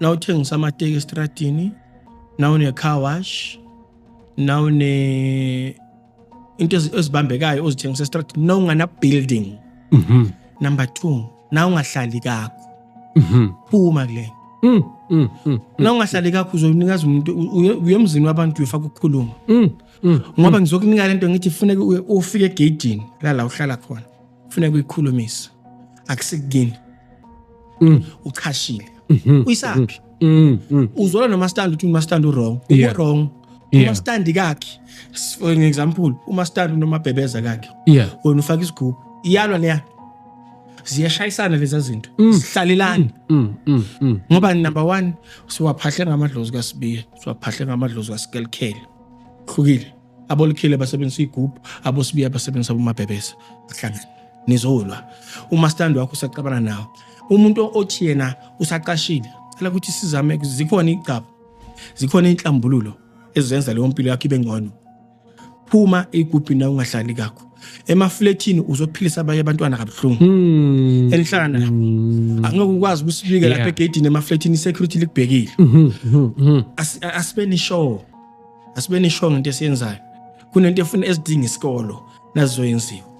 nawuthengisa amateki estradini, nawune car wash, nawune into ezibambekayo ozithengisa estradini, nawungana building. Number 2, nawungahlali kakho. Phuma kule. Nawungahlali kakho uzonikaza umuntu uyemzini wabantu uyofaka ukukhuluma. Ngoba ngizokunika lento ngithi kufuneka ufike egate la uhlala khona. Kufuneka uyikhulumisa. Akusikini. Uchashile. Uyisaphi? Uzola noma stand uthi umastand wrong. Wrong. Uma stand kakhe. For example, uma stand noma bhebeza kakhe. Wena ufaka isigubhu. Iyalwa leya. Ziyashayisana lezi zinto. Sihlalelani. Ngoba number 1 siwaphahle ngamadlozi kaSibiya, siwaphahle ngamadlozi kaSkelkhele. Hlukile. Abolikhile basebenzisa igubhu, abosibiya basebenzisa umabhebeza. Ahlangana. Nizolwa. Uma stand wakho usaqabana nawo. Umuntu othi yena usaqashile. Cela ukuthi sizame zikhona icaba. Zikhona inhlambululo ezenza leyo mpilo yakho ibe ngcono. Phuma igubhini na ungahlali kakho. Emafletini uzophilisa abanye abantwana kabuhlungu. Enihlala nabo. Angeke ukwazi ukusibika lapha egate emafletini security likubhekile. Asibeni show. Asibeni show ngento esiyenzayo. Kunento efuna ezidinga isikolo nazizoyenziwa.